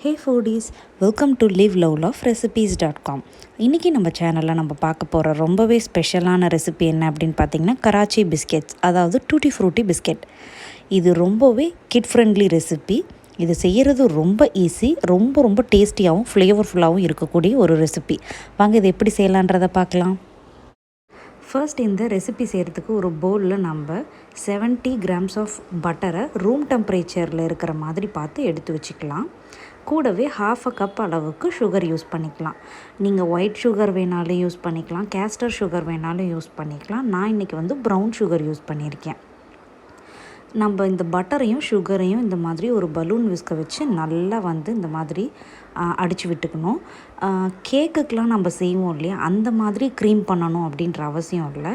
Hey foodies, welcome to liveloveloverecipes.com. இன்றைக்கி நம்ம சேனலில் நம்ம பார்க்க போகிற ரொம்பவே ஸ்பெஷலான ரெசிபி என்ன அப்படின்னு பார்த்தீங்கன்னா கராச்சி பிஸ்கெட்ஸ், அதாவது டூட்டி ஃப்ரூட்டி பிஸ்கெட். இது ரொம்பவே கிட் ஃப்ரெண்ட்லி ரெசிபி. இது செய்கிறது ரொம்ப ஈஸி, ரொம்ப டேஸ்டியாகவும் ஃப்ளேவர்ஃபுல்லாகவும் இருக்கக்கூடிய ஒரு ரெசிபி. வாங்க இது எப்படி செய்யலான்றதை பார்க்கலாம். ஃபர்ஸ்ட் இந்த ரெசிபி செய்கிறதுக்கு ஒரு பவுலில் நம்ம 70 கிராம்ஸ் ஆஃப் பட்டரை ரூம் டெம்பரேச்சரில் இருக்கிற மாதிரி பார்த்து எடுத்து வச்சுக்கலாம். கூடவே 1/2 கப் அளவுக்கு சுகர் யூஸ் பண்ணிக்கலாம். நீங்கள் ஒயிட் சுகர் வேணாலும் யூஸ் பண்ணிக்கலாம், கேஸ்டர் சுகர் வேணாலும் யூஸ் பண்ணிக்கலாம். நான் இன்றைக்கி ப்ரௌன் சுகர் யூஸ் பண்ணியிருக்கேன். நம்ம இந்த பட்டரையும் சுகரையும் இந்த மாதிரி ஒரு பலூன் விஸ்கை வச்சு நல்லா இந்த மாதிரி அடித்து விட்டுக்கணும். கேக்குக்கெலாம் நம்ம செய்வோம் இல்லையா, அந்த மாதிரி க்ரீம் பண்ணணும் அப்படின்ற அவசியம் இல்லை.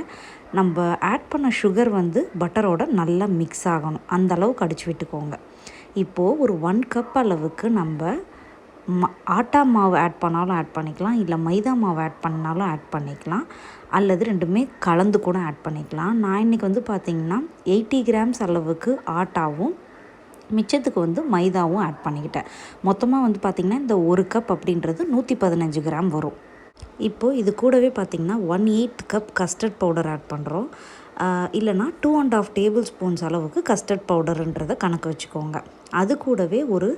நம்ம ஆட் பண்ண சுகர் பட்டரோட நல்லா மிக்ஸ் ஆகணும், அந்த அளவுக்கு அடித்து விட்டுக்கோங்க. இப்போது ஒரு 1 கப் அளவுக்கு நம்ம ஆட்டா மாவு ஆட் பண்ணாலும் ஆட் பண்ணிக்கலாம், இல்லை மைதா மாவு ஆட் பண்ணாலும் ஆட் பண்ணிக்கலாம், அல்லது ரெண்டுமே கலந்து கூட ஆட் பண்ணிக்கலாம். நான் இன்றைக்கி பார்த்திங்கன்னா 80 கிராம்ஸ் அளவுக்கு ஆட்டாவும் மிச்சத்துக்கு மைதாவும் ஆட் பண்ணிக்கிட்டேன். மொத்தமாக பார்த்திங்கன்னா இந்த 1 கப் அப்படின்றது 115 கிராம் வரும். இப்போது இது கூடவே பார்த்திங்கன்னா 1/8 கப் கஸ்டர்ட் பவுடர் ஆட் பண்ணுறோம். இல்லைனா 2.5 டேபிள் ஸ்பூன்ஸ் அளவுக்கு கஸ்டர்ட் பவுடருன்றதை கணக்கு வச்சுக்கோங்க. அது கூடவே ஒரு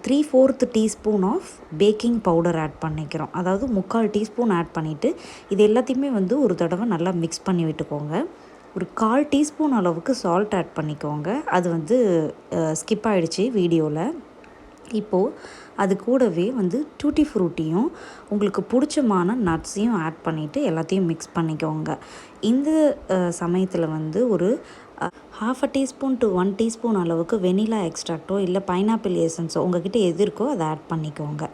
3/4 teaspoon of baking powder add பண்ணிக்கிறோம். அதாவது 3/4 டீஸ்பூன் ஆட் பண்ணிவிட்டு இது எல்லாத்தையுமே ஒரு தடவை நல்லா மிக்ஸ் பண்ணி விட்டுக்கோங்க. ஒரு 1/4 டீஸ்பூன் அளவுக்கு சால்ட் ஆட் பண்ணிக்கோங்க. அது ஸ்கிப் ஆகிடுச்சு வீடியோவில். இப்போது அது கூடவே டூட்டி ஃப்ரூட்டியும் உங்களுக்கு பிடிச்சமான நட்ஸையும் ஆட் பண்ணிவிட்டு எல்லாத்தையும் மிக்ஸ் பண்ணிக்கோங்க. இந்த சமயத்தில் ஒரு 1/2 டீஸ்பூன் டு 1 டீஸ்பூன் அளவுக்கு வெனிலா எக்ஸ்ட்ராக்டோ இல்லை பைனாப்பிள் எசன்ஸோ உங்கள்கிட்ட எது இருக்கோ அதை ஆட் பண்ணிக்கோங்க.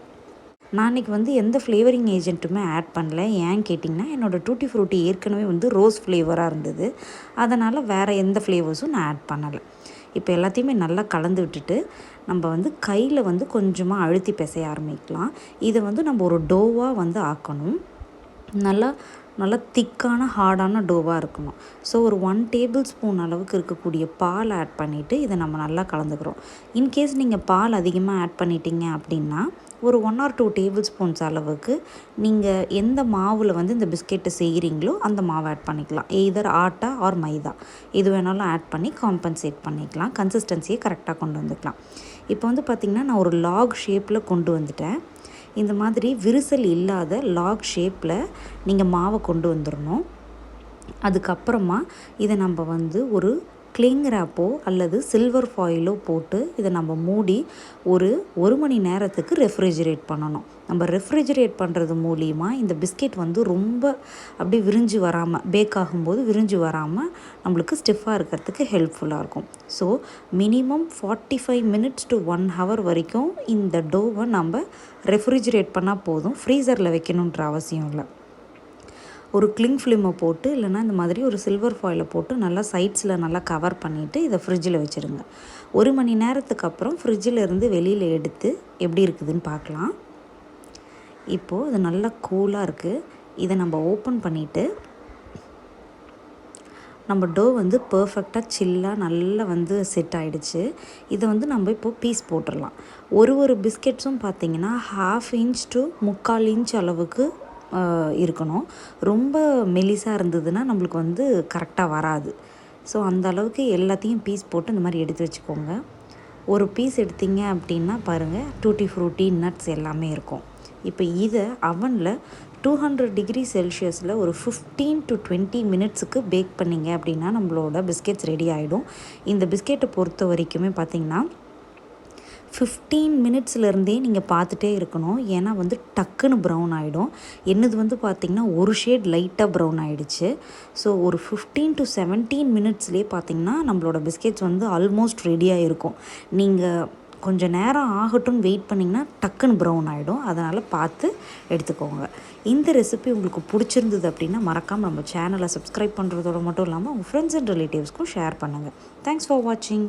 நான் இன்றைக்கி எந்த ஃப்ளேவரிங் ஏஜென்ட்டுமே ஆட் பண்ணல. ஏன்னு கேட்டிங்கன்னா என்னோடய டூட்டி ஃப்ரூட்டி ஏற்கனவே ரோஸ் ஃப்ளேவராக இருந்தது, அதனால் வேறு எந்த ஃப்ளேவர்ஸும் நான் ஆட் பண்ணலை. இப்போ எல்லாத்தையுமே நல்லா கலந்து விட்டுட்டு நம்ம கையில் கொஞ்சமாக அழுத்தி பிசைய ஆரம்பிக்கலாம். இதை நம்ம ஒரு டோவாக ஆக்கணும். நல்லா திக்கான ஹார்டான டோவாக இருக்கணும். ஸோ ஒரு 1 டேபிள் ஸ்பூன் அளவுக்கு இருக்கக்கூடிய பால் ஆட் பண்ணிவிட்டு இதை நம்ம நல்லா கலந்துக்கிறோம். இன்கேஸ் நீங்கள் பால் அதிகமாக ஆட் பண்ணிட்டீங்க அப்படின்னா ஒரு 1 or 2 டேபிள் ஸ்பூன்ஸ் அளவுக்கு நீங்கள் எந்த மாவில் இந்த பிஸ்கெட்டை செய்கிறீங்களோ அந்த மாவை ஆட் பண்ணிக்கலாம். எய்தர் ஆட்டா ஆர் மைதா எது வேணாலும் ஆட் பண்ணி காம்பன்சேட் பண்ணிக்கலாம். கன்சிஸ்டன்சியை கரெக்டாக கொண்டு வந்துக்கலாம். இப்போ பார்த்திங்கன்னா நான் ஒரு லாக் ஷேப்பில் கொண்டு வந்துட்டேன். இந்த மாதிரி விரிசல் இல்லாத லாக் ஷேப்பில் நீங்கள் மாவை கொண்டு வந்துடணும். அதுக்கப்புறமா இதை நம்ம ஒரு கிளிங் ரேப்போ அல்லது சில்வர் ஃபாயிலோ போட்டு இதை நம்ம மூடி ஒரு 1 மணி நேரத்துக்கு ரெஃப்ரிஜரேட் பண்ணணும். நம்ம ரெஃப்ரிஜரேட் பண்ணுறது மூலியமாக இந்த பிஸ்கெட் ரொம்ப அப்படியே விரிஞ்சு வராமல், பேக் ஆகும்போது விரிஞ்சு வராமல் நம்மளுக்கு ஸ்டிஃபாக இருக்கிறதுக்கு ஹெல்ப்ஃபுல்லாக இருக்கும். So minimum 45 minutes to 1 hour வரைக்கும் இந்த டோவை நம்ம ரெஃப்ரிஜரேட் பண்ணால் போதும். ஃப்ரீசரில் வைக்கணுன்ற அவசியம் இல்லை. ஒரு கிளிங் ஃபிலிமை போட்டு இல்லைனா இந்த மாதிரி ஒரு சில்வர் ஃபாயிலை போட்டு நல்லா சைட்ஸில் நல்லா கவர் பண்ணிவிட்டு இதை ஃப்ரிட்ஜில் வச்சுருங்க. 1 மணி நேரத்துக்கு அப்புறம் ஃப்ரிட்ஜில் இருந்து வெளியில் எடுத்து எப்படி இருக்குதுன்னு பார்க்கலாம். இப்போது இது நல்லா கூலாக இருக்குது. இதை நம்ம ஓப்பன் பண்ணிவிட்டு நம்ம டோ பர்ஃபெக்டாக சில்லாக நல்லா செட் ஆகிடுச்சு. இதை நம்ம இப்போது பீஸ் போட்டுடலாம். ஒரு பிஸ்கெட்ஸும் பார்த்திங்கன்னா 1/2 இன்ச் டு 3/4 இன்ச் அளவுக்கு இருக்கணும். ரொம்ப மெலிசாக இருந்ததுன்னா நம்மளுக்கு கரெக்டாக வராது. ஸோ அந்த அளவுக்கு எல்லாத்தையும் பீஸ் போட்டு இந்த மாதிரி எடுத்து வச்சுக்கோங்க. ஒரு பீஸ் எடுத்தீங்க அப்படின்னா பாருங்கள், டூட்டி ஃப்ரூட்டி நட்ஸ் எல்லாமே இருக்கும். இப்போ இதை அவனில் 200 டிகிரி செல்சியஸில் ஒரு 15 to 20 மினிட்ஸுக்கு பேக் பண்ணிங்க அப்படின்னா நம்மளோட பிஸ்கெட்ஸ் ரெடி ஆகிடும். இந்த பிஸ்கெட்டை பொறுத்த வரைக்குமே பார்த்திங்கன்னா 15 மினிட்ஸ்லேருந்தே நீங்கள் பார்த்துட்டே இருக்கணும். ஏன்னா டக்குன்னு ப்ரௌன் ஆகிடும். என்னது பார்த்திங்கன்னா ஒரு ஷேட் லைட்டாக ப்ரௌன் ஆகிடுச்சு. ஸோ ஒரு 15 to 17 மினிட்ஸ்லேயே பார்த்திங்கன்னா நம்மளோட பிஸ்கெட்ஸ் ஆல்மோஸ்ட் ரெடியாக இருக்கும். நீங்கள் கொஞ்சம் நேரம் ஆகட்டும்னு வெயிட் பண்ணிங்கன்னா டக்குன்னு ப்ரௌன் ஆகிடும். அதனால் பார்த்து எடுத்துக்கோங்க. இந்த ரெசிபி உங்களுக்கு பிடிச்சிருந்தது அப்படின்னா மறக்காமல் நம்ம சேனலை சப்ஸ்கிரைப் பண்ணுறதோட மட்டும் இல்லாமல் உங்கள் ஃப்ரெண்ட்ஸ் அண்ட் ரிலேட்டிவ்ஸ்க்கும் ஷேர் பண்ணுங்கள். தேங்க்ஸ் ஃபார் வாட்சிங்.